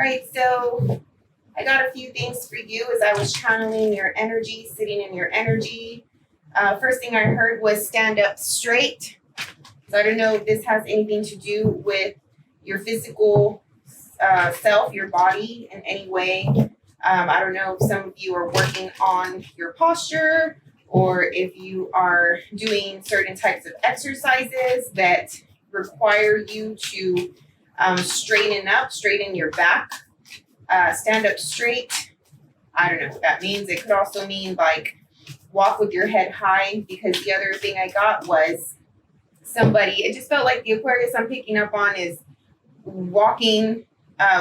All right, so I got a few things for you as I was channeling your energy, sitting in your energy. First thing I heard was stand up straight. So I don't know if this has anything to do with your physical self, your body in any way. I don't know if some of you are working on your posture or if you are doing certain types of exercises that require you to straighten your back, stand up straight. I don't know what that means. It could also mean like walk with your head high, because the other thing I got was somebody, it just felt like the Aquarius I'm picking up on is walking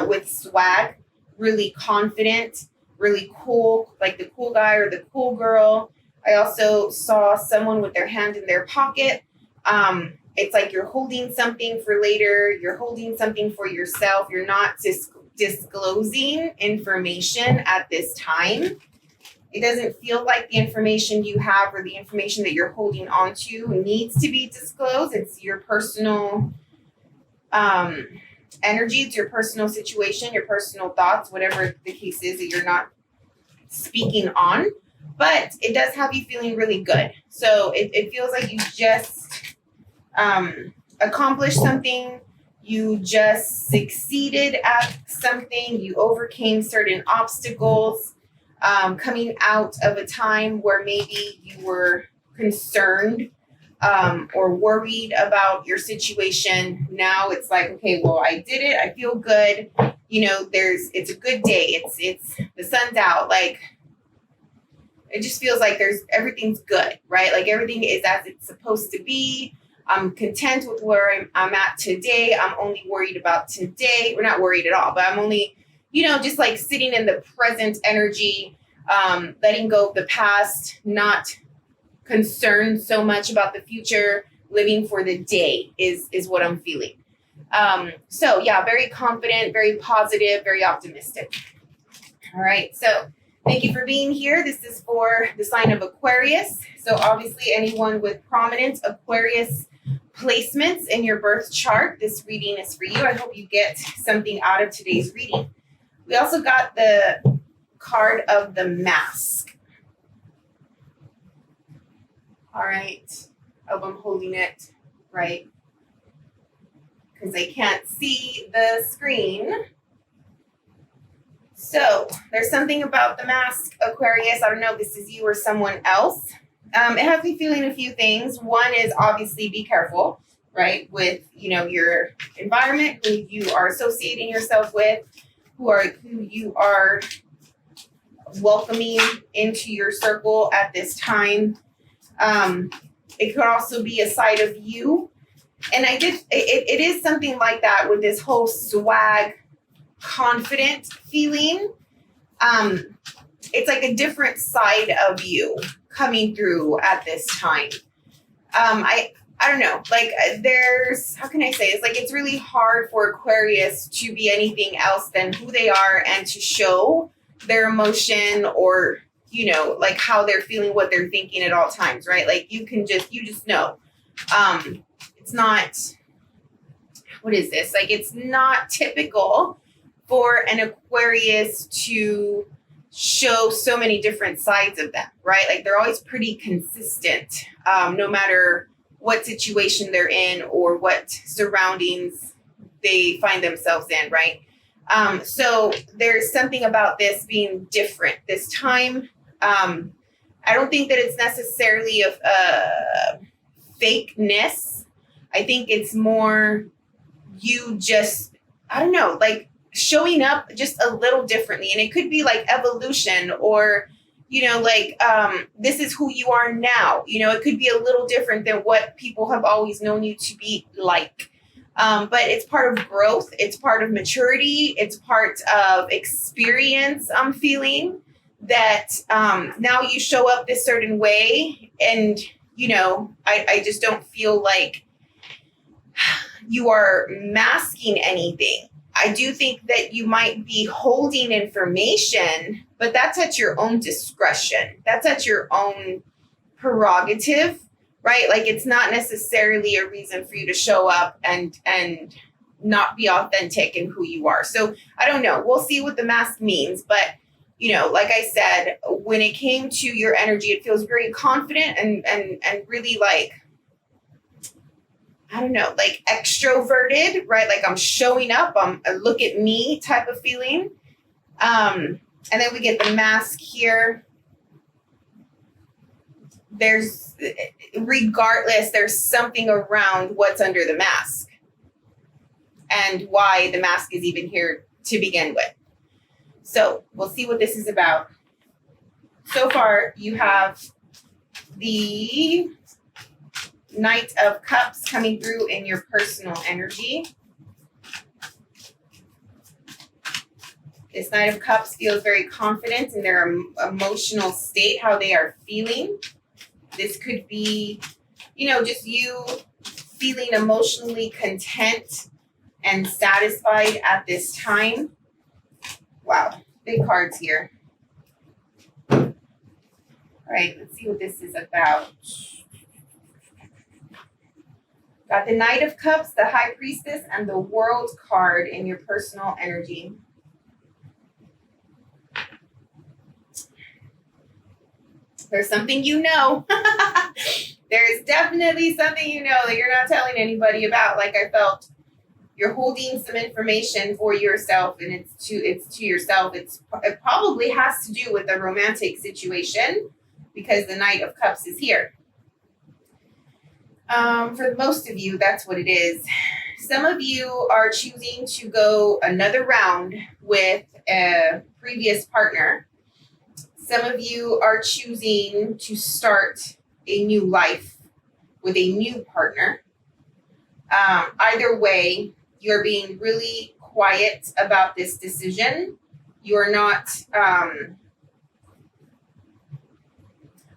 with swag, really confident, really cool, like the cool guy or the cool girl. I also saw someone with their hand in their pocket. It's like you're holding something for later. You're holding something for yourself. You're not disclosing information at this time. It doesn't feel like the information you have or the information that you're holding on to needs to be disclosed. It's your personal energy. It's your personal situation, your personal thoughts, whatever the case is that you're not speaking on. But it does have you feeling really good. So it feels like you just accomplished something. You just succeeded at something. You overcame certain obstacles. Coming out of a time where maybe you were concerned or worried about your situation. Now it's like, okay, well, I did it. I feel good. You know, it's a good day. It's the sun's out. Like, it just feels like everything's good, right? Like everything is as it's supposed to be. I'm content with where I'm at today. I'm only worried about today. We're not worried at all, but I'm only, just like sitting in the present energy, letting go of the past, not concerned so much about the future, living for the day is what I'm feeling. So yeah, very confident, very positive, very optimistic. All right. So thank you for being here. This is for the sign of Aquarius. So obviously anyone with prominent Aquarius placements in your birth chart, this reading is for you. I hope you get something out of today's reading. We also got the card of the mask. All right. I hope I'm holding it right because I can't see the screen. So there's something about the mask, Aquarius. I don't know if this is you or someone else. It has me feeling a few things. One is obviously be careful, right, with your environment, who you are associating yourself with, who you are welcoming into your circle at this time. It could also be a side of you, and it is something like that with this whole swag, confident feeling. It's like a different side of you coming through at this time. I don't know, like how can I say, it's like it's really hard for Aquarius to be anything else than who they are and to show their emotion or like how they're feeling, what they're thinking at all times, right? Like you just know. It's not, what is this? Like it's not typical for an Aquarius to show so many different sides of them, right? Like they're always pretty consistent, no matter what situation they're in or what surroundings they find themselves in, right? So there's something about this being different this time. I don't think that it's necessarily a fakeness. I think it's more you just, I don't know, like showing up just a little differently. And it could be like evolution or, this is who you are now. It could be a little different than what people have always known you to be like. But it's part of growth. It's part of maturity. It's part of experience. I'm feeling that now you show up this certain way. And, I just don't feel like you are masking anything. I do think that you might be holding information, but that's at your own discretion. That's at your own prerogative, right? Like it's not necessarily a reason for you to show up and not be authentic in who you are. So I don't know. We'll see what the mask means. But, you know, like I said, when it came to your energy, it feels very confident and really like, I don't know, like extroverted, right? Like I'm showing up, I'm a look at me type of feeling. And then we get the mask here. Regardless, there's something around what's under the mask and why the mask is even here to begin with. So we'll see what this is about. So far, you have the Knight of Cups coming through in your personal energy. This Knight of Cups feels very confident in their emotional state, how they are feeling. This could be, you know, just you feeling emotionally content and satisfied at this time. Wow, big cards here. All right, let's see what this is about. Got the Knight of Cups, the High Priestess, and the World card in your personal energy. There's something you know. There's definitely something you know that you're not telling anybody about. Like I felt you're holding some information for yourself, and it's to yourself. It probably has to do with a romantic situation because the Knight of Cups is here. For most of you, that's what it is. Some of you are choosing to go another round with a previous partner. Some of you are choosing to start a new life with a new partner. Either way, you're being really quiet about this decision. You're not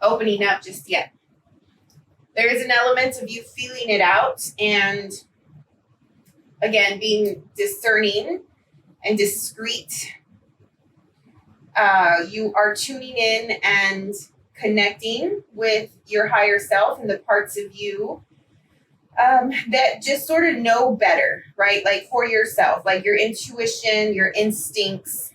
opening up just yet. There is an element of you feeling it out and, again, being discerning and discreet. You are tuning in and connecting with your higher self and the parts of you that just sort of know better, right? Like for yourself, like your intuition, your instincts,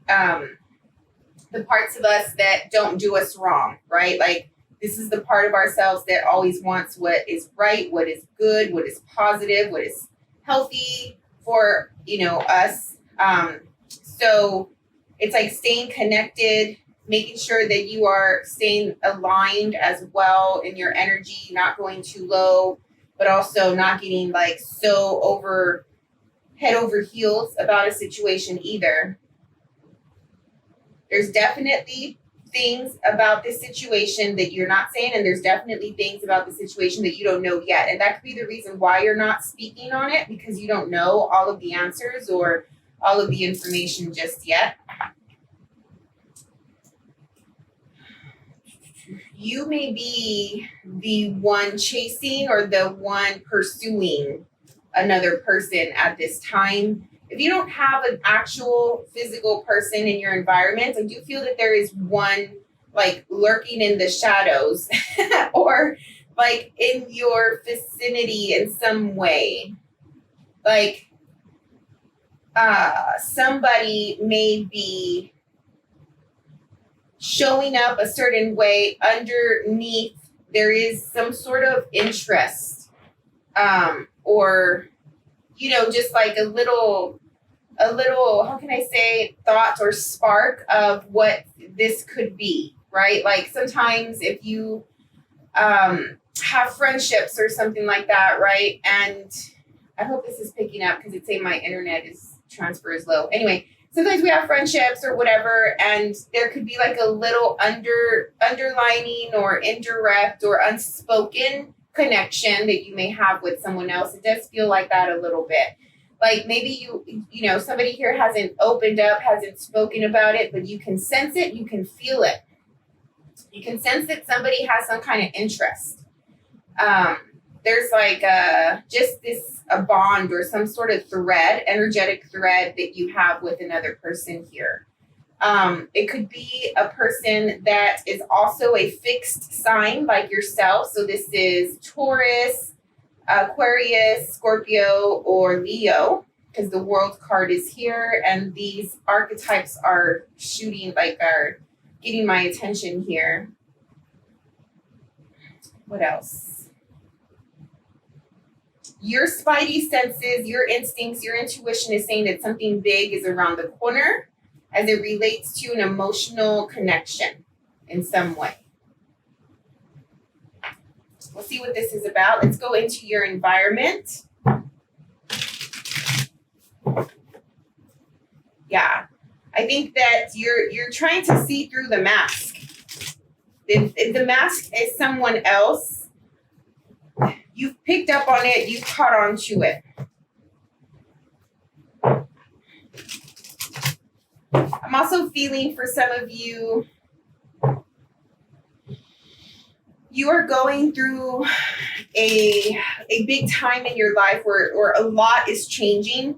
the parts of us that don't do us wrong, right? Like this is the part of ourselves that always wants what is right, what is good, what is positive, what is healthy for, you know, us. So it's like staying connected, making sure that you are staying aligned as well in your energy, not going too low, but also not getting like so head over heels about a situation either. There's definitely things about this situation that you're not saying, and there's definitely things about the situation that you don't know yet. And that could be the reason why you're not speaking on it, because you don't know all of the answers or all of the information just yet. You may be the one chasing or the one pursuing another person at this time. If you don't have an actual physical person in your environment, I do feel that there is one like lurking in the shadows or like in your vicinity in some way. Like somebody may be showing up a certain way underneath. There is some sort of interest or, you know, just like a little, how can I say, thought or spark of what this could be, right? Like sometimes if you have friendships or something like that, right? And I hope this is picking up because it's saying my internet transfer is low. Anyway, sometimes we have friendships or whatever, and there could be like a little underlining or indirect or unspoken connection that you may have with someone else. It does feel like that a little bit. Like maybe you know, somebody here hasn't opened up, hasn't spoken about it, but you can sense it, you can feel it. You can sense that somebody has some kind of interest. There's like just a bond or some sort of thread, energetic thread that you have with another person here. It could be a person that is also a fixed sign like yourself. So this is Taurus, Aquarius, Scorpio, or Leo, because the world card is here and these archetypes are are getting my attention here. What else? Your spidey senses, your instincts, your intuition is saying that something big is around the corner as it relates to an emotional connection in some way. We'll see what this is about. Let's go into your environment. Yeah, I think that you're trying to see through the mask. If the mask is someone else, you've picked up on it, you've caught on to it. I'm also feeling for some of you, you are going through a big time in your life where a lot is changing,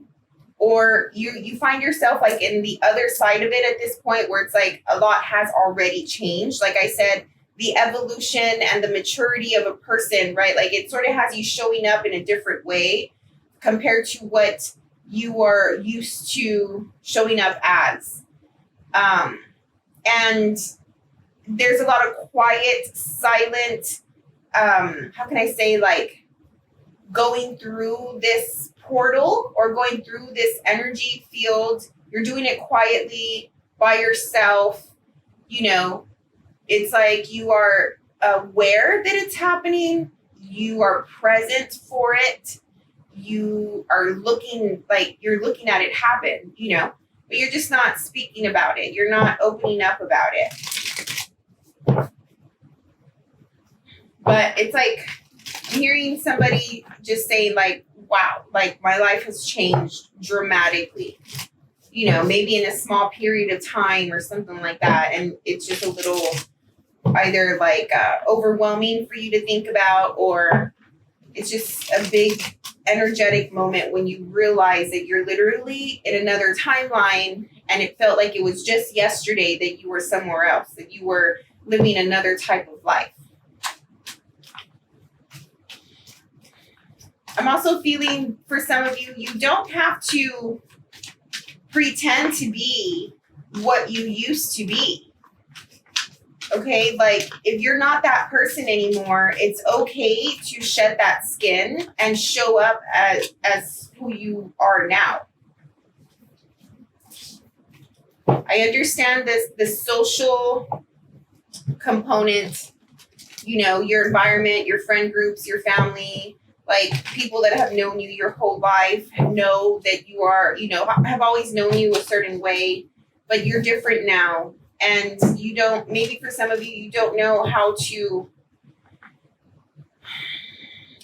or you find yourself like in the other side of it at this point where it's like a lot has already changed. Like I said, the evolution and the maturity of a person, right? Like it sort of has you showing up in a different way compared to what you are used to showing up as. And there's a lot of quiet, silent, how can I say, like going through this portal or going through this energy field. You're doing it quietly by yourself. You know, it's like you are aware that it's happening. You are present for it. You are looking like you're looking at it happen, you know, but you're just not speaking about it. You're not opening up about it. But it's like I'm hearing somebody just say like, wow, like my life has changed dramatically, you know, maybe in a small period of time or something like that. And it's just a little either like overwhelming for you to think about, or it's just a big energetic moment when you realize that you're literally in another timeline and it felt like it was just yesterday that you were somewhere else, that you were living another type of life. I'm also feeling for some of you, you don't have to pretend to be what you used to be. Okay, like if you're not that person anymore, it's okay to shed that skin and show up as who you are now. I understand the social component, you know, your environment, your friend groups, your family, like people that have known you your whole life know that you are, you know, have always known you a certain way, but you're different now. And you don't, maybe for some of you, you don't know how to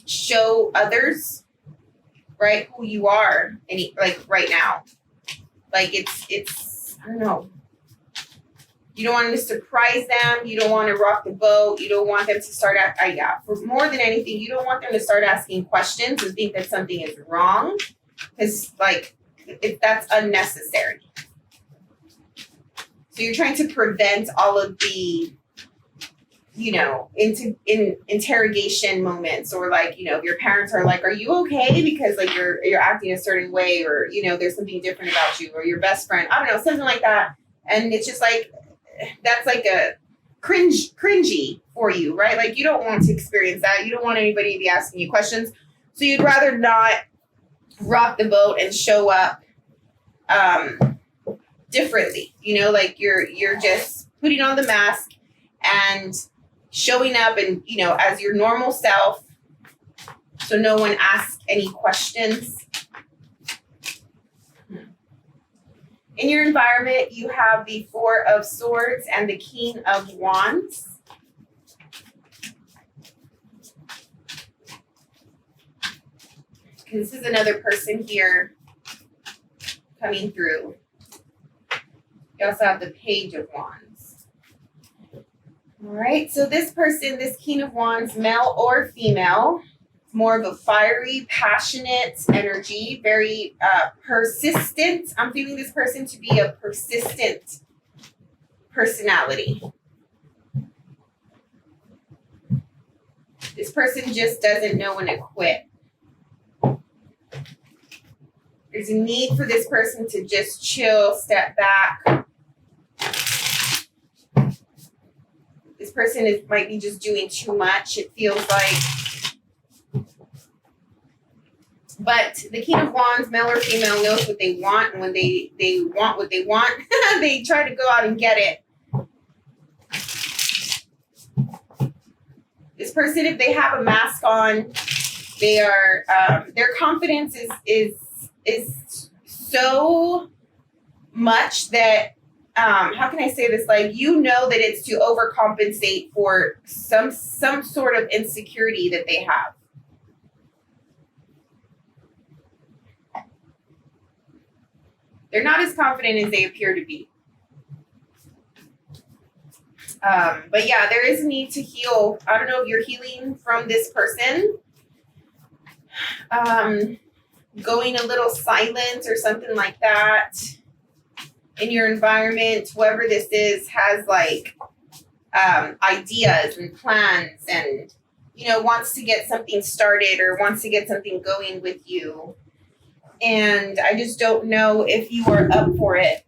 show others, right, who you are, like right now. Like it's, I don't know. You don't want to surprise them. You don't want to rock the boat. You don't want them to start, for more than anything, you don't want them to start asking questions and think that something is wrong. Because, like, that's unnecessary. So you're trying to prevent all of the, you know, in interrogation moments, or like, you know, if your parents are like, are you okay? Because like you're acting a certain way, or, you know, there's something different about you, or your best friend, I don't know, something like that. And it's just like, that's like a cringy for you, right? Like you don't want to experience that. You don't want anybody to be asking you questions. So you'd rather not rock the boat and show up differently, you know, like you're just putting on the mask and showing up and, you know, as your normal self, so no one asks any questions. In your environment, you have the Four of Swords and the King of Wands. This is another person here coming through. You also have the Page of Wands. All right, so this person, this King of Wands, male or female, more of a fiery, passionate energy, very persistent. I'm feeling this person to be a persistent personality. This person just doesn't know when to quit. There's a need for this person to just chill, step back. This person might be just doing too much, it feels like. But the King of Wands, male or female, knows what they want. And when they want what they want, they try to go out and get it. This person, if they have a mask on, they are their confidence is so much that how can I say this? Like, you know that it's to overcompensate for some sort of insecurity that they have. They're not as confident as they appear to be. But yeah, there is a need to heal. I don't know if you're healing from this person. Going a little silent or something like that in your environment. Whoever this is has like ideas and plans and, you know, wants to get something started or wants to get something going with you. And I just don't know if you are up for it.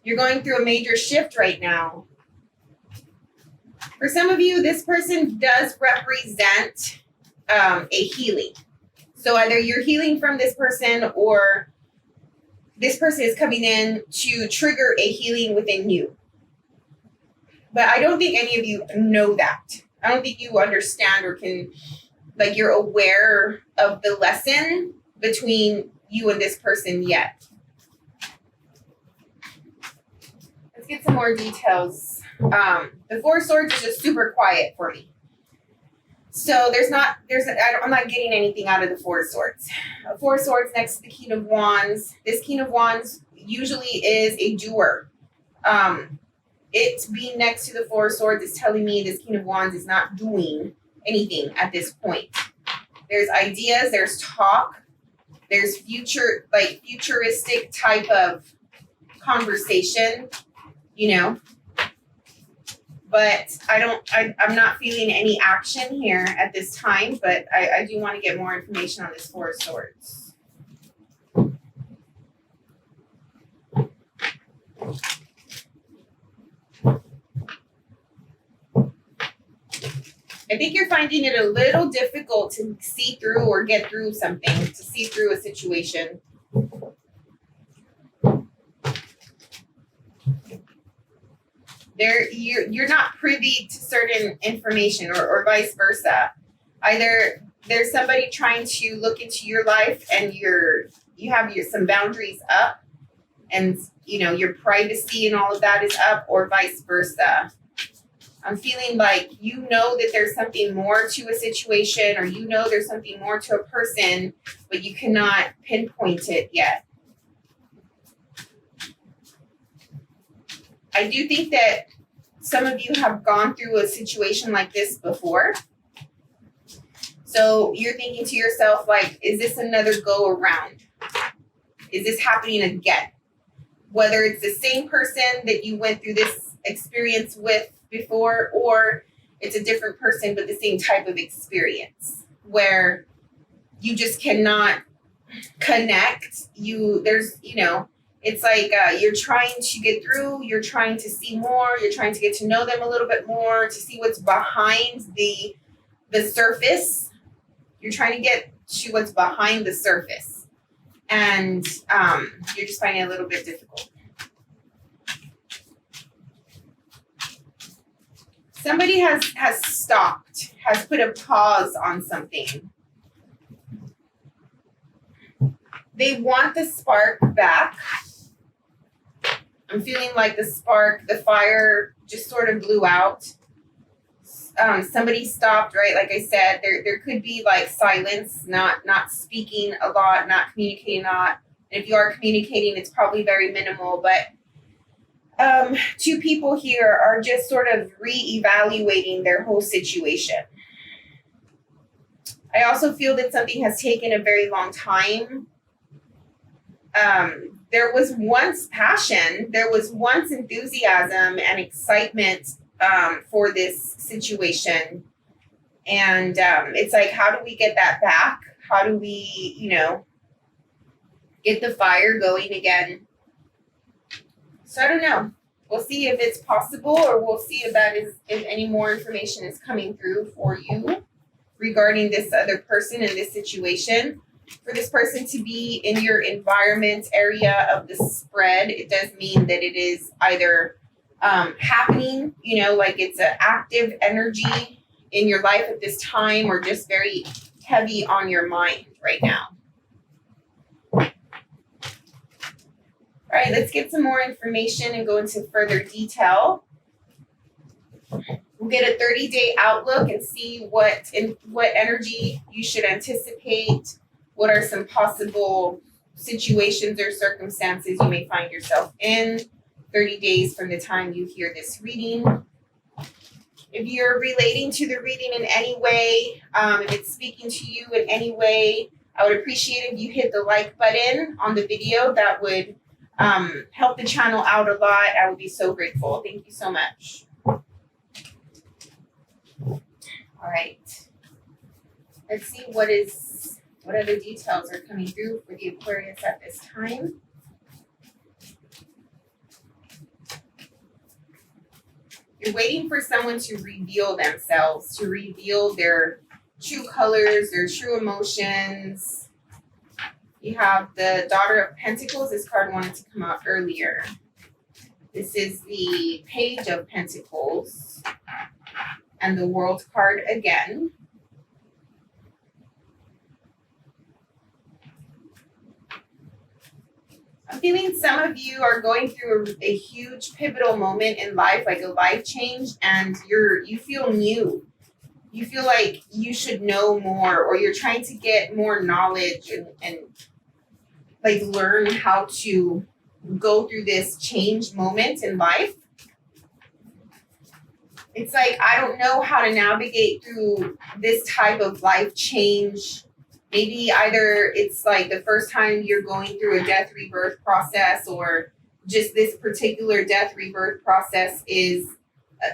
You're going through a major shift right now. For some of you, this person does represent a healing. So either you're healing from this person or this person is coming in to trigger a healing within you. But I don't think any of you know that. I don't think you understand or can, like, you're aware of the lesson between you and this person yet. Let's get some more details. The Four of Swords is just super quiet for me. So I'm not getting anything out of the Four of Swords. Four of Swords next to the King of Wands. This King of Wands usually is a doer. It being next to the Four of Swords is telling me this King of Wands is not doing anything at this point. There's ideas, there's talk, there's futuristic type of conversation, you know. But I'm not feeling any action here at this time, but I do want to get more information on this Four of Swords. I think you're finding it a little difficult to see through or get through something, to see through a situation. You're not privy to certain information or vice versa. Either there's somebody trying to look into your life and you have some boundaries up and, you know, your privacy and all of that is up, or vice versa. I'm feeling like you know that there's something more to a situation, or you know there's something more to a person, but you cannot pinpoint it yet. I do think that some of you have gone through a situation like this before. So you're thinking to yourself, like, is this another go around? Is this happening again? Whether it's the same person that you went through this experience with before, or it's a different person but the same type of experience where you just cannot connect. It's like you're trying to get through, you're trying to see more, you're trying to get to know them a little bit more, to see what's behind the surface. You're trying to get to what's behind the surface. And you're just finding it a little bit difficult. Somebody has stopped, has put a pause on something. They want the spark back. I'm feeling like the fire just sort of blew out. Somebody stopped, right? Like I said, there could be like silence, not speaking a lot, not communicating a lot. And if you are communicating, it's probably very minimal. But two people here are just sort of reevaluating their whole situation. I also feel that something has taken a very long time. There was once passion, there was once enthusiasm and excitement for this situation. And it's like, how do we get that back? How do we, get the fire going again? So I don't know. We'll see if it's possible, or we'll see if if any more information is coming through for you regarding this other person in this situation. For this person to be in your environment area of the spread, it does mean that it is either happening, like it's an active energy in your life at this time, or just very heavy on your mind right now. All right, let's get some more information and go into further detail. We'll get a 30-day outlook and see what energy you should anticipate. What are some possible situations or circumstances you may find yourself in 30 days from the time you hear this reading. If you're relating to the reading in any way, if it's speaking to you in any way, I would appreciate if you hit the like button on the video. That would help the channel out a lot. I would be so grateful. Thank you so much. All right. Let's see what other details are coming through for the Aquarius at this time. You're waiting for someone to reveal themselves, to reveal their true colors, their true emotions. You have the Daughter of Pentacles. This card wanted to come out earlier. This is the Page of Pentacles and the World card again. I'm feeling some of you are going through a huge pivotal moment in life, like a life change, and you feel new. You feel like you should know more, or you're trying to get more knowledge and like learn how to go through this change moment in life. It's like, I don't know how to navigate through this type of life change. Maybe either it's like the first time you're going through a death rebirth process, or just this particular death rebirth process is,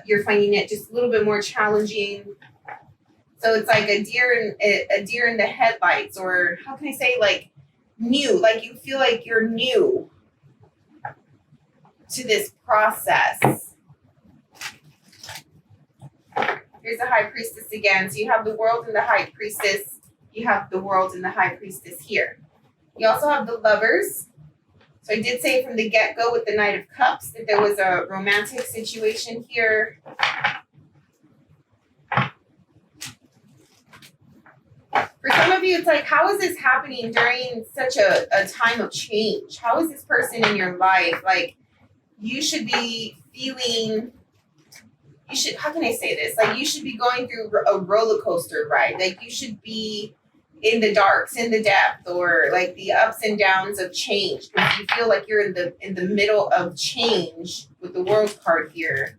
you're finding it just a little bit more challenging. So it's like a deer in the headlights, or how can I say, like new, like you feel like you're new to this process. Here's the High Priestess again. So you have the World and the High Priestess. You have the World and the High Priestess here. You also have the Lovers. So I did say from the get-go with the Knight of Cups that there was a romantic situation here. For some of you, it's like, how is this happening during such a time of change? How is this person in your life? Like, you should be feeling... how can I say this? Like, you should be going through a roller coaster ride. Like, you should be in the darks, in the depth, or like the ups and downs of change. Because you feel like you're in the middle of change with the World card here.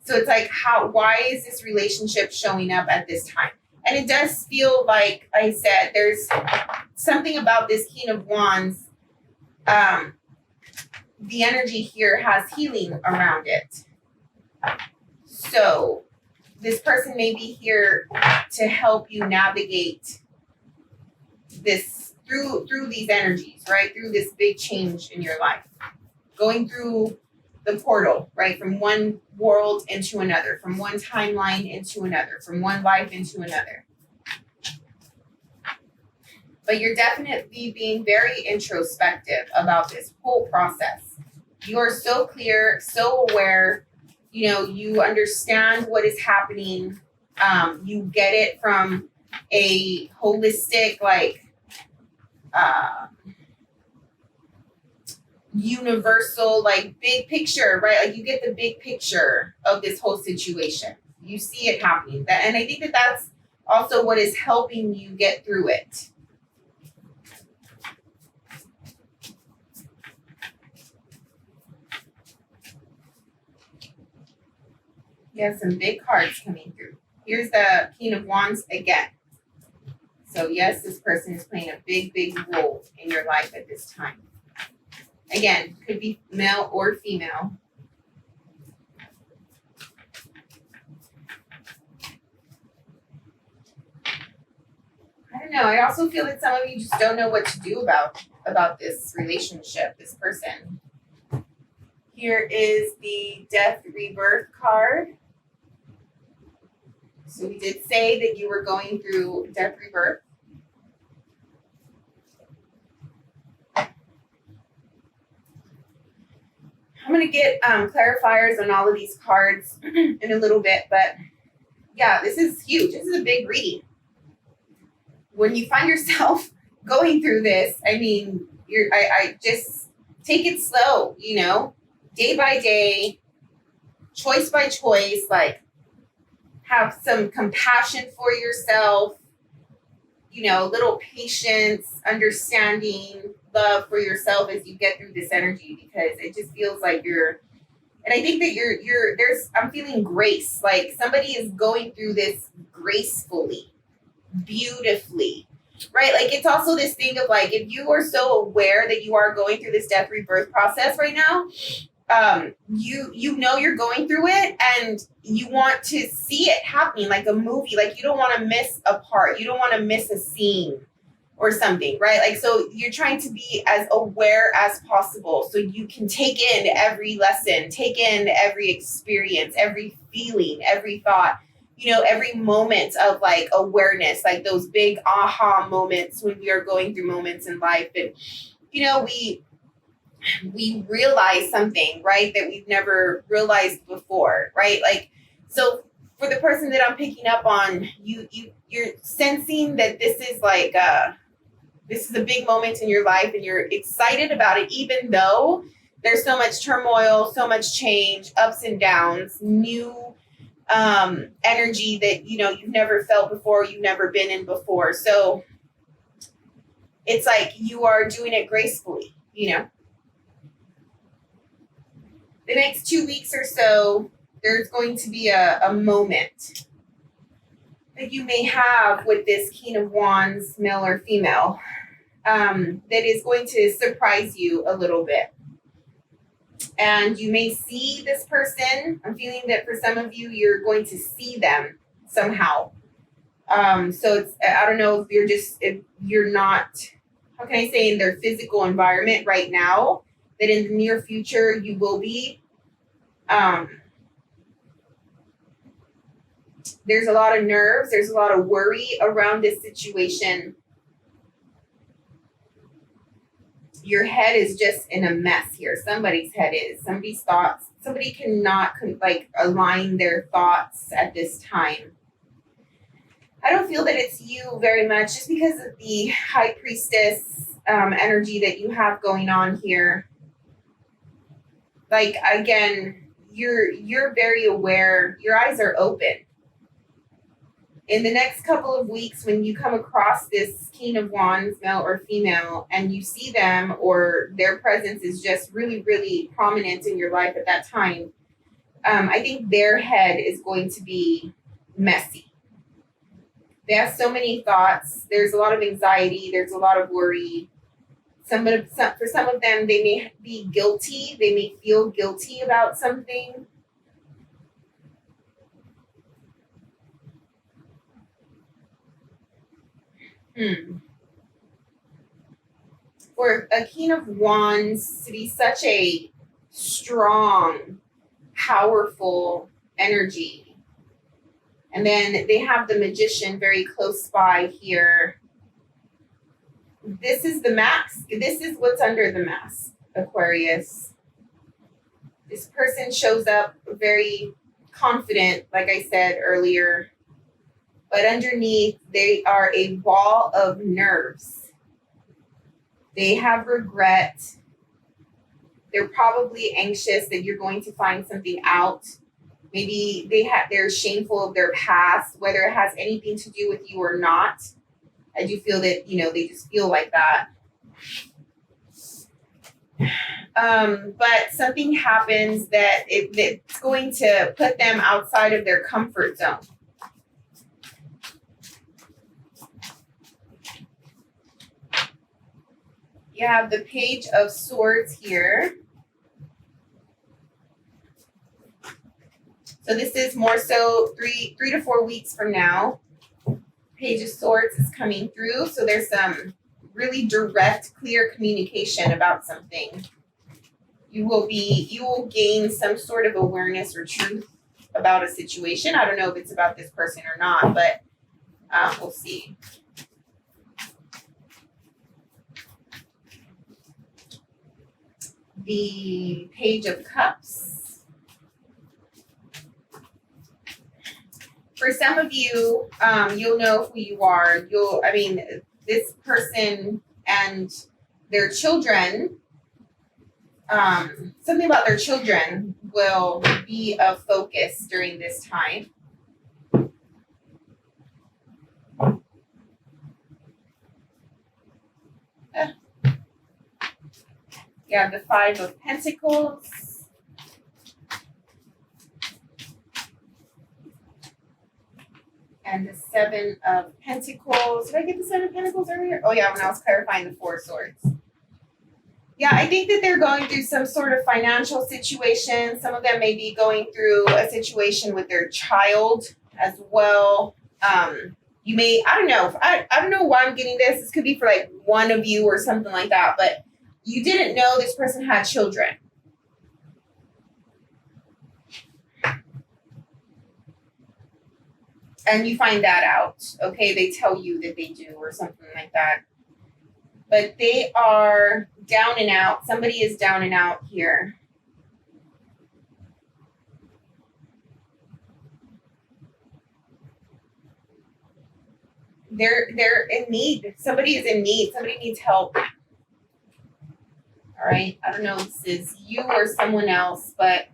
So it's like, why is this relationship showing up at this time? And it does feel like I said, there's something about this King of Wands. The energy here has healing around it. So this person may be here to help you navigate this through these energies, right? Through this big change in your life. Going through the portal, right? From one world into another, from one timeline into another, from one life into another. But you're definitely being very introspective about this whole process. You are so clear, so aware. You understand what is happening. You get it from a holistic, universal, big picture, right? Like, you get the big picture of this whole situation. You see it happening. And I think that that's also what is helping you get through it. You have some big cards coming through. Here's the King of Wands again. So yes, this person is playing a big, big role in your life at this time. Again, could be male or female. don't know. I also feel that some of you just don't know what to do about this relationship, this person. Here is the Death Rebirth card. So we did say that you were going through Death Rebirth. I'm going to get clarifiers on all of these cards in a little bit, but yeah, this is huge. This is a big reading. When you find yourself going through this, I mean, I just take it slow, you know, day by day, choice by choice, like have some compassion for yourself, you know, little patience, understanding, love for yourself as you get through this energy, because it just feels like and I think that I'm feeling grace, like somebody is going through this gracefully, beautifully, right? Like it's also this thing of like, if you are so aware that you are going through this death rebirth process right now, you know you're going through it and you want to see it happening like a movie. Like you don't want to miss a part. You don't want to miss a scene or something, right? Like, so you're trying to be as aware as possible so you can take in every lesson, take in every experience, every feeling, every thought, you know, every moment of like awareness, like those big aha moments when we are going through moments in life. And, you know, we realize something, right, that we've never realized before, right? Like, so for the person that I'm picking up on, you're sensing that this is like this is a big moment in your life and you're excited about it, even though there's so much turmoil, so much change, ups and downs, new energy that, you know, you've never felt before, you've never been in before. So it's like you are doing it gracefully, you know. The next 2 weeks or so, there's going to be a moment that you may have with this King of Wands, male or female, that is going to surprise you a little bit. And you may see this person. I'm feeling that for some of you, you're going to see them somehow. So it's, I don't know if you're not, how can I say, in their physical environment right now, that in the near future you will be. There's a lot of nerves. There's a lot of worry around this situation. Your head is just in a mess here. Somebody's head is. Somebody's thoughts. Somebody cannot like align their thoughts at this time. I don't feel that it's you very much, just because of the High Priestess energy that you have going on here. Like, again, you're very aware. Your eyes are open. In the next couple of weeks, when you come across this King of Wands, male or female, and you see them or their presence is just really, really prominent in your life at that time, I think their head is going to be messy. They have so many thoughts. There's a lot of anxiety. There's a lot of worry. For some of them, they may be guilty. They may feel guilty about something. For a King of Wands to be such a strong, powerful energy, and then they have the Magician very close by here. This is the mask. This is what's under the mask, Aquarius. This person shows up very confident, like I said earlier, but underneath they are a wall of nerves. They have regret. They're probably anxious that you're going to find something out. Maybe they're shameful of their past, whether it has anything to do with you or not. I do feel that, you know, they just feel like that. But something happens that it's going to put them outside of their comfort zone. You have the Page of Swords here. So this is more so three to 4 weeks from now. Page of Swords is coming through. So there's some really direct, clear communication about something. You will gain some sort of awareness or truth about a situation. I don't know if it's about this person or not, but we'll see. The Page of Cups. For some of you, you'll know who you are. This person and their children, something about their children will be a focus during this time. Yeah, the Five of Pentacles. And the Seven of Pentacles. Did I get the Seven of Pentacles earlier? Oh yeah, when I was clarifying the Four of Swords. Yeah, I think that they're going through some sort of financial situation. Some of them may be going through a situation with their child as well. You may, I don't know. I don't know why I'm getting this. This could be for like one of you or something like that. But you didn't know this person had children. And you find that out. Okay, they tell you that they do or something like that. But they are down and out. Somebody is down and out here. They're in need. Somebody is in need. Somebody needs help. All right. I don't know if this is you or someone else, but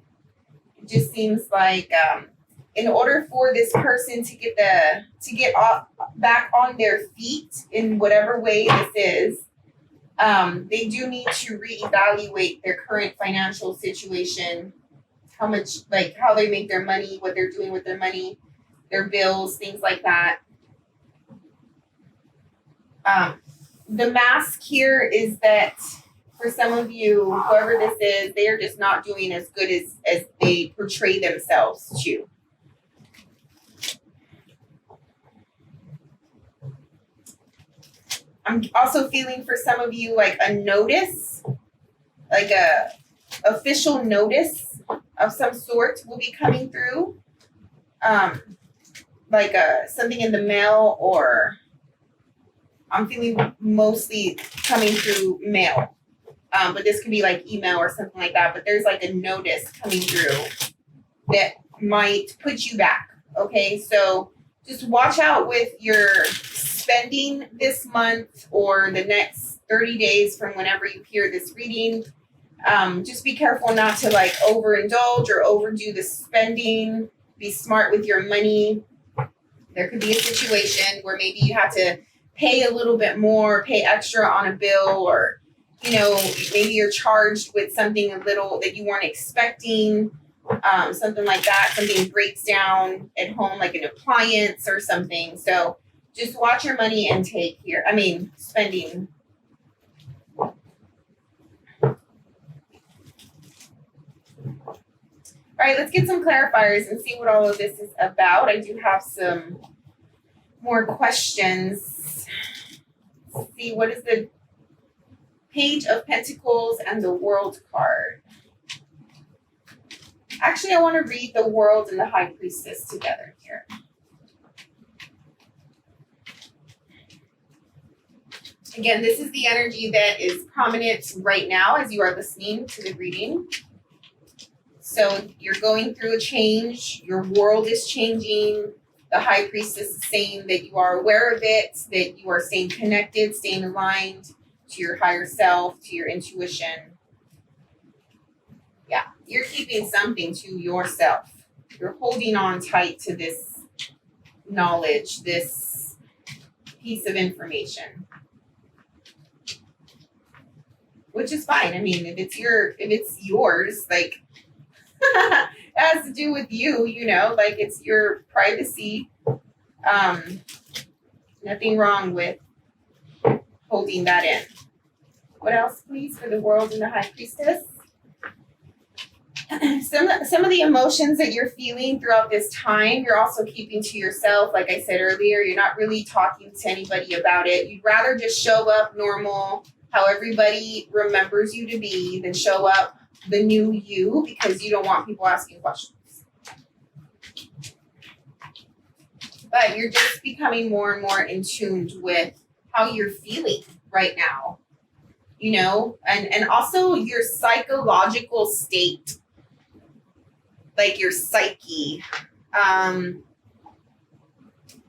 it just seems like in order for this person to get back on their feet in whatever way this is, they do need to reevaluate their current financial situation, how they make their money, what they're doing with their money, their bills, things like that. The mask here is that for some of you, whoever this is, they are just not doing as good as they portray themselves to. I'm also feeling for some of you like a notice, like a official notice of some sort will be coming through. Like something in the mail, or I'm feeling mostly coming through mail. But this could be like email or something like that. But there's like a notice coming through that might put you back. Okay, so just watch out with your spending this month or the next 30 days from whenever you hear this reading. Just be careful not to like overindulge or overdo the spending. Be smart with your money. There could be a situation where maybe you have to pay a little bit more, pay extra on a bill, or maybe you're charged with something a little that you weren't expecting, something like that. Something breaks down at home, like an appliance or something. So just watch your money intake here. Spending. All right, let's get some clarifiers and see what all of this is about. I do have some more questions. Let's see, what is the Page of Pentacles and the World card? Actually, I want to read the World and the High Priestess together here. Again, this is the energy that is prominent right now as you are listening to the reading. So you're going through a change. Your world is changing. The High Priestess is saying that you are aware of it, that you are staying connected, staying aligned to your higher self, to your intuition. Yeah, you're keeping something to yourself. You're holding on tight to this knowledge, this piece of information. Which is fine. If it's yours, like it has to do with you, like it's your privacy. Nothing wrong with holding that in. What else, please, for the World and the High Priestess? some of the emotions that you're feeling throughout this time, you're also keeping to yourself. Like I said earlier, you're not really talking to anybody about it. You'd rather just show up normal, how everybody remembers you to be, than show up the new you, because you don't want people asking questions. But you're just becoming more and more in tune with how you're feeling right now, you know, and also your psychological state, like your psyche.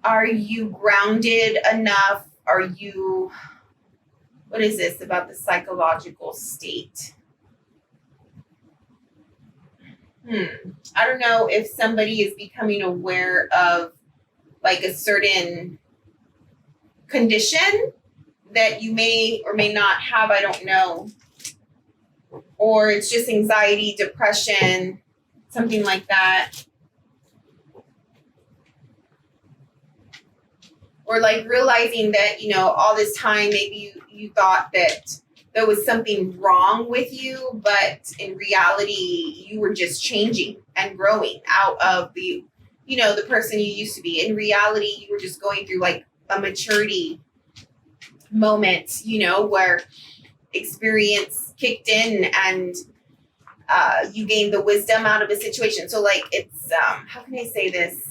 Are you grounded enough? Are you, what is this about the psychological state? I don't know if somebody is becoming aware of like a certain condition that you may or may not have, I don't know. Or it's just anxiety, depression, something like that. Or like realizing that, you know, all this time maybe you thought that there was something wrong with you, but in reality, you were just changing and growing out of the, you know, the person you used to be. In reality, you were just going through like a maturity moment, you know, where experience kicked in and you gained the wisdom out of a situation. So like it's, how can I say this?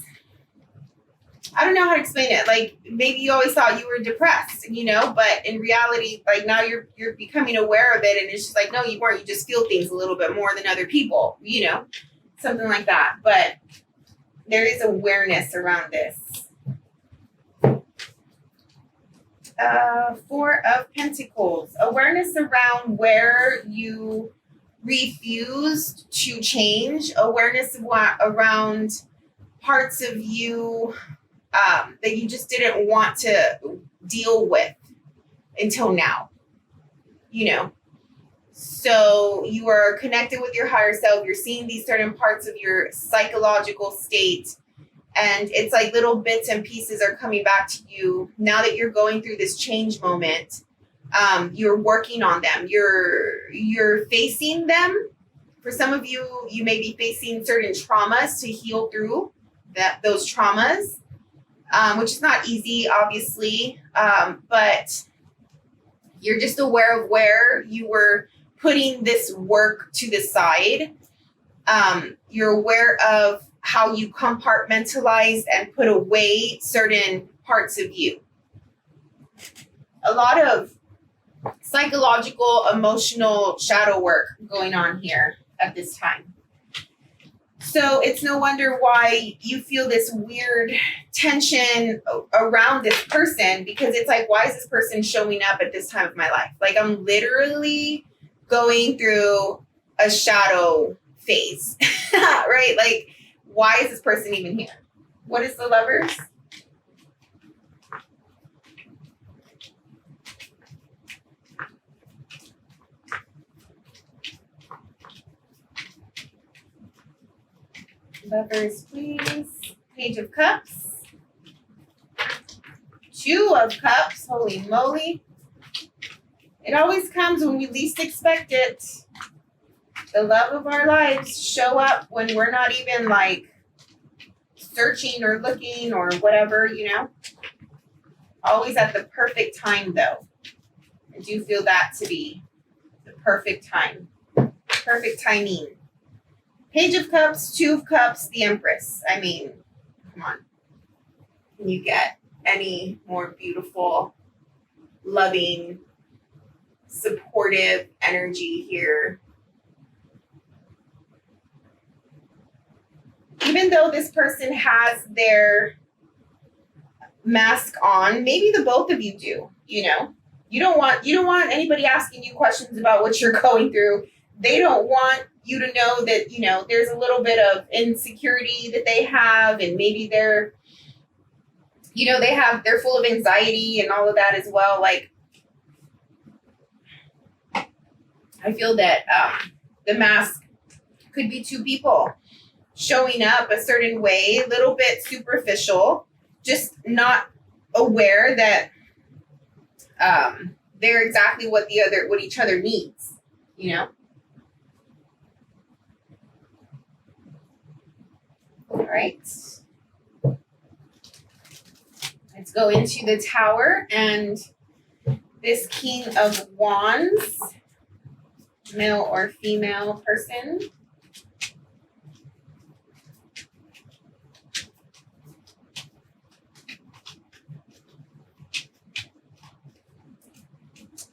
I don't know how to explain it. Like maybe you always thought you were depressed, you know, but in reality, like now you're becoming aware of it, and it's just like, no, you weren't. You just feel things a little bit more than other people, you know, something like that. But there is awareness around this. Four of Pentacles. Awareness around where you refused to change. Awareness of around parts of you that you just didn't want to deal with until now, you know. So you are connected with your higher self. You're seeing these certain parts of your psychological state, and it's like little bits and pieces are coming back to you now that you're going through this change moment. You're working on them. You're facing them. For some of you, you may be facing certain traumas to heal through those traumas. Which is not easy, obviously, but you're just aware of where you were putting this work to the side. You're aware of how you compartmentalized and put away certain parts of you. A lot of psychological, emotional shadow work going on here at this time. So it's no wonder why you feel this weird tension around this person, because it's like, why is this person showing up at this time of my life? Like I'm literally going through a shadow phase, right? Like, why is this person even here? What is the Lovers? Lovers, please. Page of Cups. Two of Cups. Holy moly. It always comes when we least expect it. The love of our lives show up when we're not even like searching or looking or whatever, you know. Always at the perfect time though. I do feel that to be the perfect time. Perfect timing. Page of Cups, Two of Cups, the Empress. I mean, come on. Can you get any more beautiful, loving, supportive energy here? Even though this person has their mask on, maybe the both of you do, you know? You don't want anybody asking you questions about what you're going through. They don't want you to know that, you know, there's a little bit of insecurity that they have, and maybe they're, you know, they're full of anxiety and all of that as well. Like, I feel that the mask could be two people showing up a certain way, a little bit superficial, just not aware that they're exactly what each other needs, you know? right. Let's go into the Tower and this King of Wands, male or female person.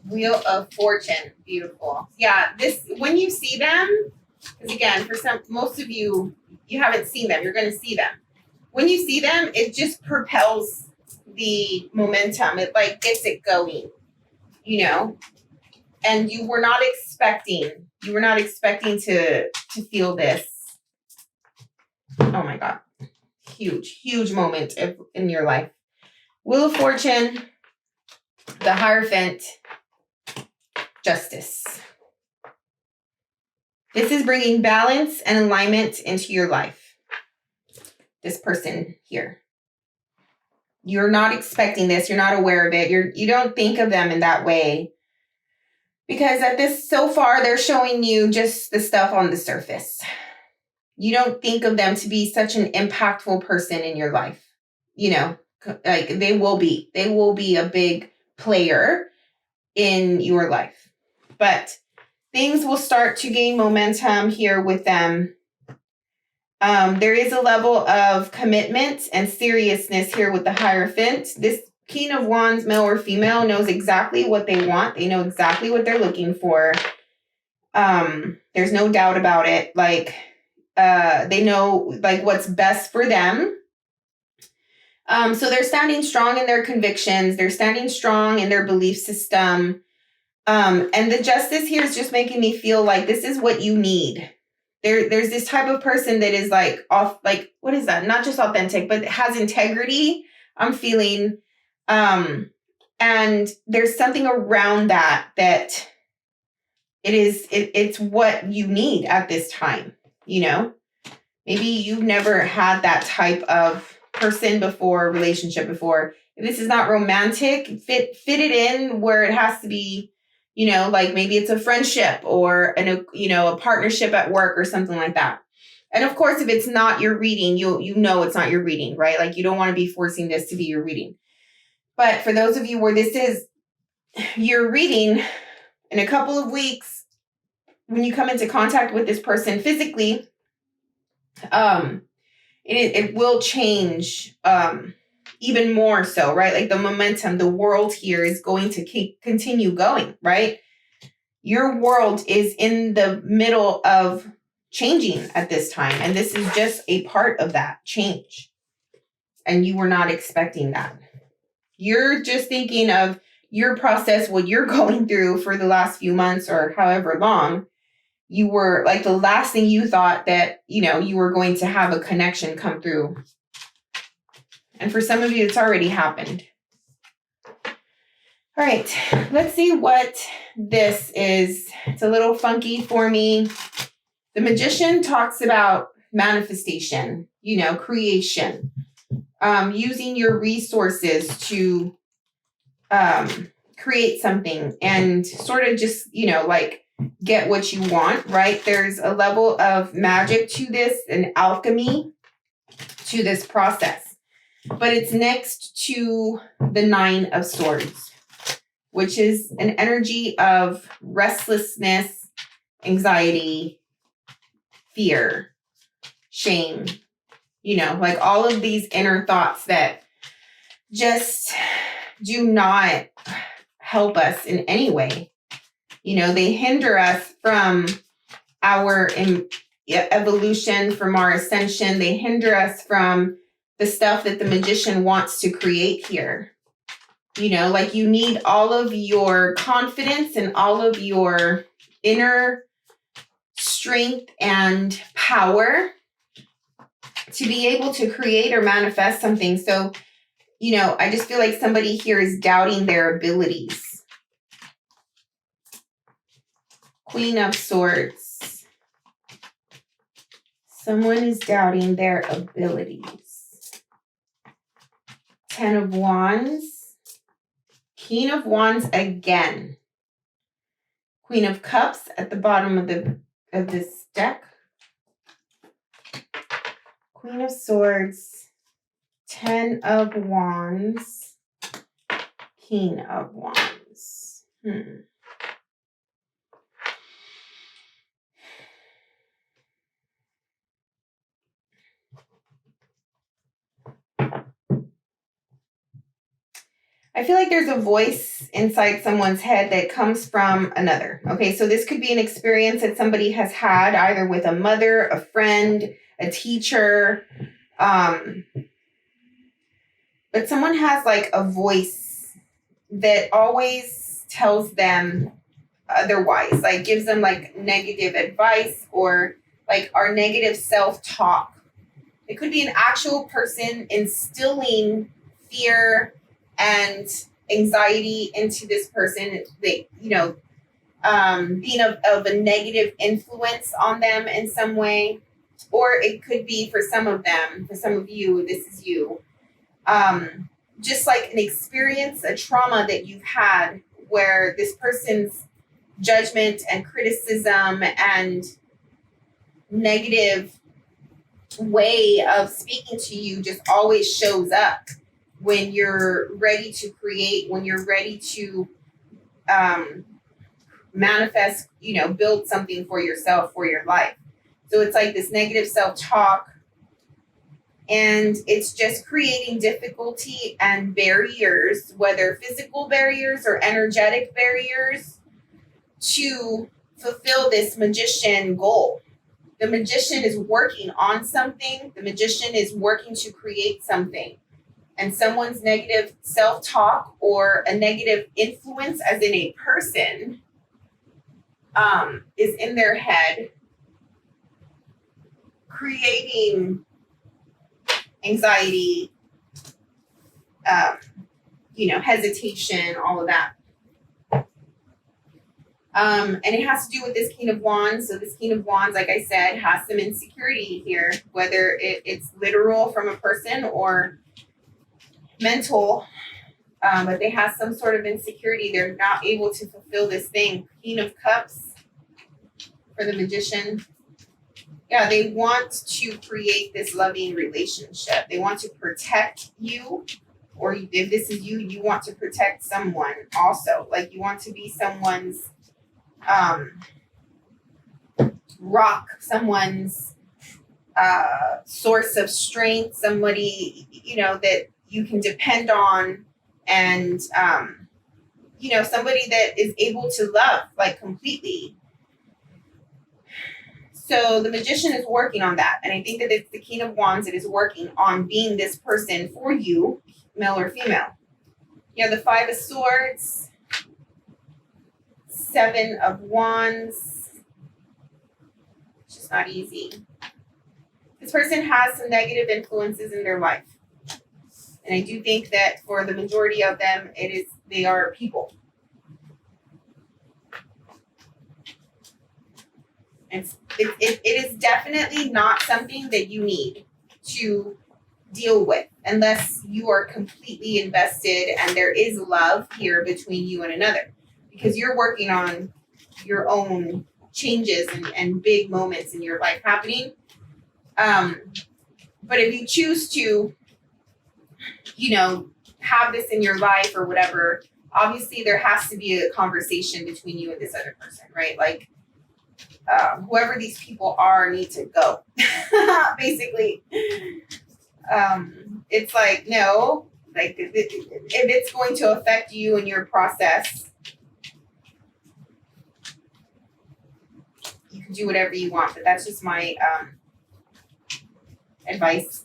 Wheel of Fortune, beautiful. Yeah, this, when you see them, because again, for most of you, you haven't seen them, you're going to see them. When you see them, it just propels the momentum. It like gets it going, you know, and you were not expecting to feel this. Oh my God. Huge moment in your life. Wheel of Fortune, the Hierophant, Justice. This is bringing balance and alignment into your life. This person here. You're not expecting this. You're not aware of it. You don't think of them in that way. Because at this, so far, they're showing you just the stuff on the surface. You don't think of them to be such an impactful person in your life. You know, like they will be a big player in your life. But things will start to gain momentum here with them. There is a level of commitment and seriousness here with the Hierophant. This King of Wands, male or female, knows exactly what they want. They know exactly what they're looking for. There's no doubt about it. Like, they know like what's best for them. So they're standing strong in their convictions. They're standing strong in their belief system. And the Justice here is just making me feel like this is what you need. There's this type of person that is like what is that? Not just authentic, but has integrity. I'm feeling, and there's something around that it's what you need at this time. You know, maybe you've never had that type of person before, relationship before. If this is not romantic, fit it in where it has to be. You know, like maybe it's a friendship or a partnership at work or something like that. And of course, if it's not your reading, you know it's not your reading, right? Like you don't want to be forcing this to be your reading. But for those of you where this is your reading, in a couple of weeks, when you come into contact with this person physically, it will change even more so, right? Like the momentum, the world here is going to continue going, right? Your world is in the middle of changing at this time. And this is just a part of that change. And you were not expecting that. You're just thinking of your process, what you're going through for the last few months or however long. You were like the last thing you thought that, you were going to have a connection come through. And for some of you, it's already happened. All right, let's see what this is. It's a little funky for me. The Magician talks about manifestation, creation, using your resources to create something and sort of just, like get what you want, right? There's a level of magic to this and alchemy to this process. But it's next to the Nine of Swords, which is an energy of restlessness, anxiety, fear, shame, like all of these inner thoughts that just do not help us in any way. They hinder us from our evolution, from our ascension. They hinder us from the stuff that the Magician wants to create here. Like you need all of your confidence and all of your inner strength and power to be able to create or manifest something. So, I just feel like somebody here is doubting their abilities. Queen of Swords. Someone is doubting their abilities. Ten of Wands. King of Wands again. Queen of Cups at the bottom of this deck. Queen of Swords, 10 of Wands, King of Wands. I feel like there's a voice inside someone's head that comes from another. Okay, so this could be an experience that somebody has had either with a mother, a friend, a teacher. But someone has like a voice that always tells them otherwise, like gives them like negative advice or like our negative self-talk. It could be an actual person instilling fear and anxiety into this person. They, being of a negative influence on them in some way. Or it could be for some of them, for some of you, this is you. Just like an experience, a trauma that you've had where this person's judgment and criticism and negative way of speaking to you just always shows up when you're ready to create, when you're ready to manifest, build something for yourself, for your life. So it's like this negative self-talk, and it's just creating difficulty and barriers, whether physical barriers or energetic barriers, to fulfill this magician goal. The magician is working on something. The magician is working to create something. And someone's negative self-talk or a negative influence, as in a person, is in their head, creating anxiety, hesitation, all of that. And it has to do with this King of Wands. So this King of Wands, like I said, has some insecurity here, whether it's literal from a person or mental, but they have some sort of insecurity. They're not able to fulfill this thing. Queen of Cups for the Magician. Yeah, they want to create this loving relationship. They want to protect you, or if this is you, you want to protect someone also. Like you want to be someone's rock, someone's source of strength, somebody, that you can depend on, and, somebody that is able to love like completely. So the Magician is working on that. And I think that it's the King of Wands that is working on being this person for you, male or female. You have the Five of Swords, Seven of Wands. It's just not easy. This person has some negative influences in their life. And I do think that for the majority of them, they are people. And it is definitely not something that you need to deal with unless you are completely invested and there is love here between you and another, because you're working on your own changes and big moments in your life happening. But if you choose to, have this in your life or whatever, obviously there has to be a conversation between you and this other person, right? Like, whoever these people are need to go. Basically, it's like, no, like if it's going to affect you in your process, you can do whatever you want, but that's just my advice.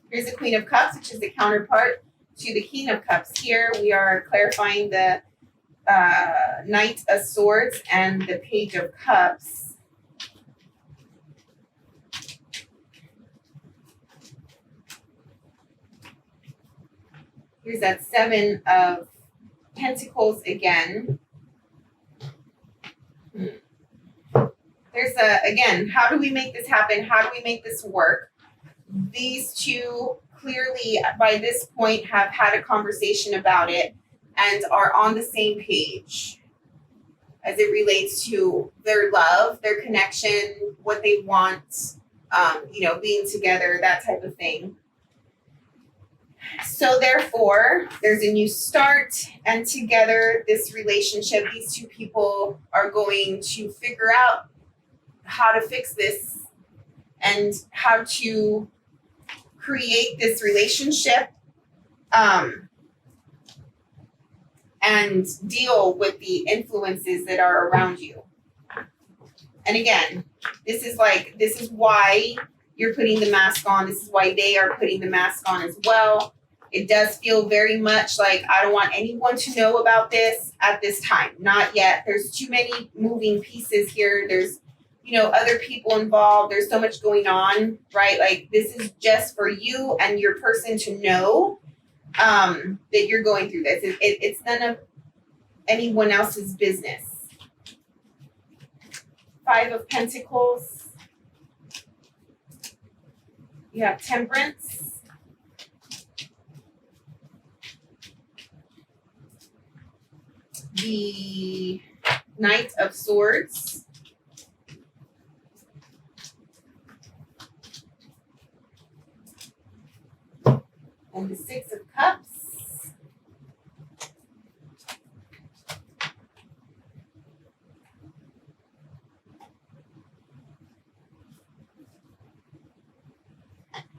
Here's the Queen of Cups, which is the counterpart to the King of Cups. Here we are clarifying the Knight of Swords and the Page of Cups. Here's that Seven of Pentacles again. There's again, how do we make this happen? How do we make this work? These two clearly by this point have had a conversation about it and are on the same page as it relates to their love, their connection, what they want, being together, that type of thing. So therefore, there's a new start, and together, this relationship, these two people are going to figure out how to fix this and how to create this relationship, and deal with the influences that are around you. And again, this is why you're putting the mask on. This is why they are putting the mask on as well. It does feel very much like I don't want anyone to know about this at this time. Not yet. There's too many moving pieces here. There's, other people involved. There's so much going on, right? Like, this is just for you and your person to know that you're going through this. It's none of anyone else's business. 5 of Pentacles. You have Temperance. The Knight of Swords. And the 6 of Cups.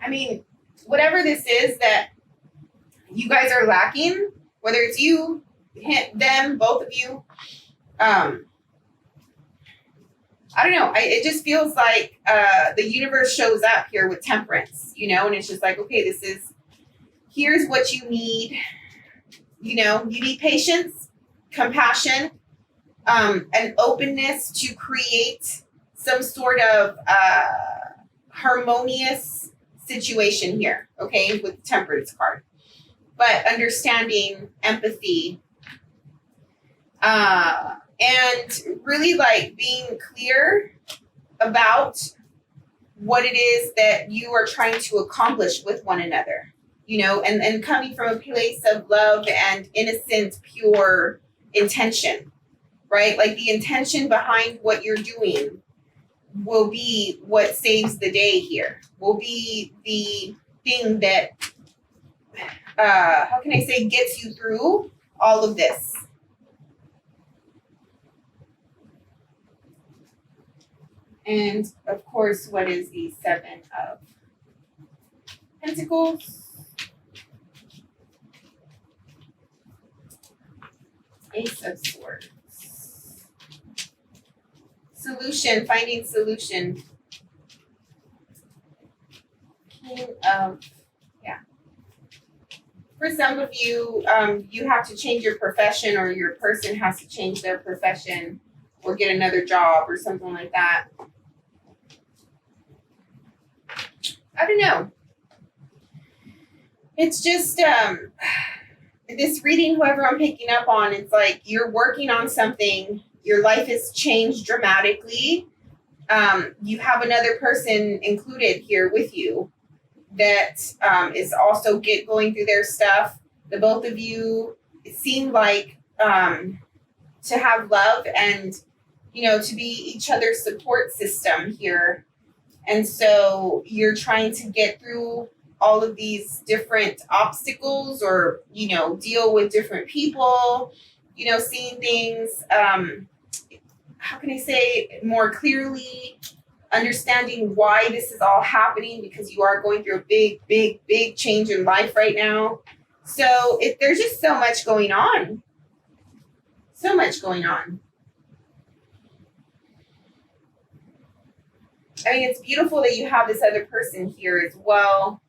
I mean, whatever this is that you guys are lacking, whether it's you, them, both of you, I don't know. It just feels like the universe shows up here with Temperance, and it's just like, okay, here's what you need. You need patience, compassion, an openness to create some sort of harmonious situation here, okay, with the Temperance card. But understanding, empathy, and really being clear about what it is that you are trying to accomplish with one another, and coming from a place of love and innocent, pure intention, right? Like, the intention behind what you're doing will be what saves the day here, will be the thing that, how can I say, gets you through all of this. And of course, what is the 7 of Pentacles? Ace of Swords. Solution, finding solution. King of, for some of you, you have to change your profession, or your person has to change their profession or get another job or something like that. I don't know. It's just this reading, whoever I'm picking up on, it's like you're working on something. Your life has changed dramatically. You have another person included here with you that is also going through their stuff. The both of you seem like to have love and, to be each other's support system here. And so you're trying to get through all of these different obstacles, or, deal with different people, seeing things, how can I say, more clearly, understanding why this is all happening, because you are going through a big, big, big change in life right now. So there's just so much going on. So much going on. I mean, it's beautiful that you have this other person here as well.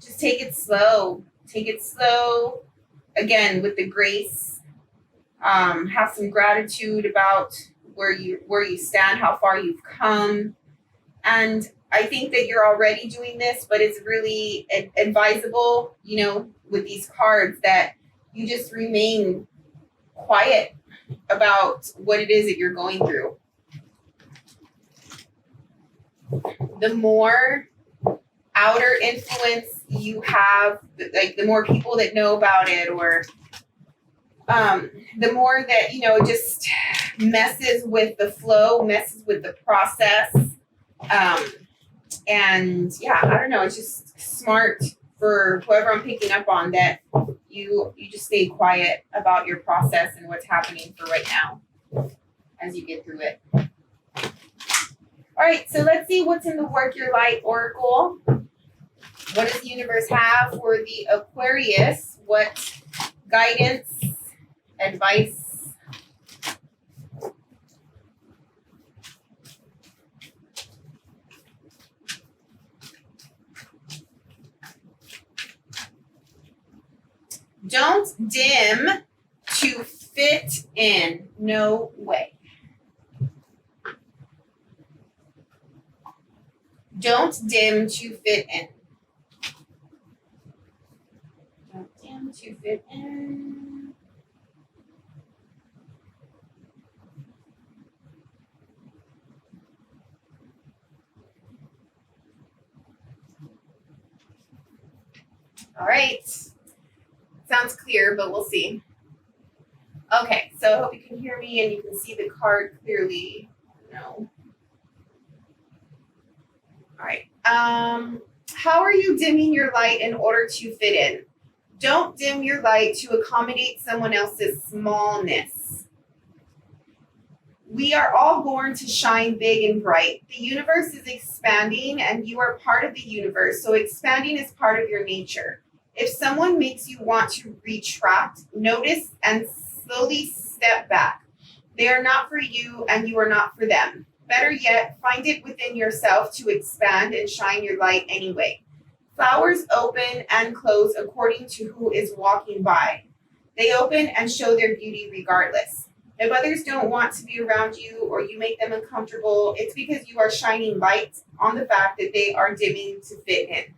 Just take it slow. Take it slow. Again, with the grace. Have some gratitude about where you stand, how far you've come. And I think that you're already doing this, but it's really advisable, with these cards, that you just remain quiet about what it is that you're going through. The more outer influence you have, like the more people that know about it, or the more that, it just messes with the flow, messes with the process. And yeah, I don't know. It's just smart for whoever I'm picking up on that you just stay quiet about your process and what's happening for right now as you get through it. All right, so let's see what's in the Work Your Light Oracle. What does the universe have for the Aquarius? What guidance, advice? Don't dim to fit in. No way. Don't dim to fit in. Don't dim to fit in. All right. Sounds clear, but we'll see. Okay, so I hope you can hear me and you can see the card clearly. No. All right. How are you dimming your light in order to fit in? Don't dim your light to accommodate someone else's smallness. We are all born to shine big and bright. The universe is expanding and you are part of the universe, so expanding is part of your nature. If someone makes you want to retract, notice and slowly step back. They are not for you and you are not for them. Better yet, find it within yourself to expand and shine your light anyway. Flowers open and close according to who is walking by. They open and show their beauty regardless. If others don't want to be around you or you make them uncomfortable, it's because you are shining light on the fact that they are dimming to fit in.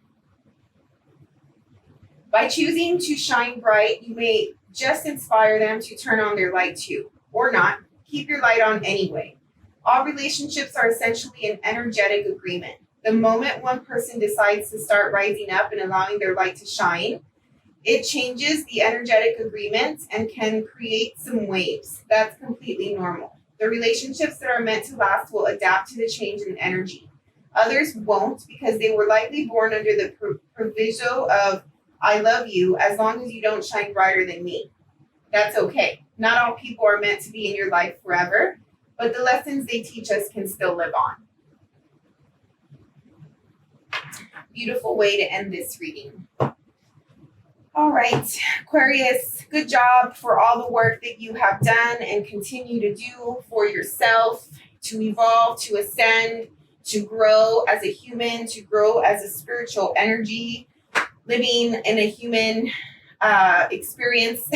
By choosing to shine bright, you may just inspire them to turn on their light too, or not. Keep your light on anyway. All relationships are essentially an energetic agreement. The moment one person decides to start rising up and allowing their light to shine, it changes the energetic agreement and can create some waves. That's completely normal. The relationships that are meant to last will adapt to the change in energy. Others won't because they were likely born under the proviso of I love you as long as you don't shine brighter than me. That's okay. Not all people are meant to be in your life forever, but the lessons they teach us can still live on. Beautiful way to end this reading. All right, Aquarius, good job for all the work that you have done and continue to do for yourself, to evolve, to ascend, to grow as a human, to grow as a spiritual energy, living in a human experience.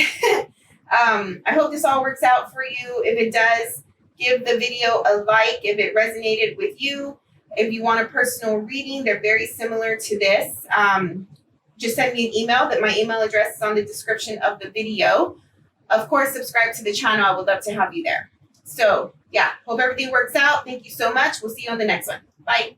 I hope this all works out for you. If it does, give the video a like if it resonated with you. If you want a personal reading, they're very similar to this. Just send me an email. That my email address is on the description of the video. Of course, subscribe to the channel. I would love to have you there. So yeah, hope everything works out. Thank you so much. We'll see you on the next one. Bye.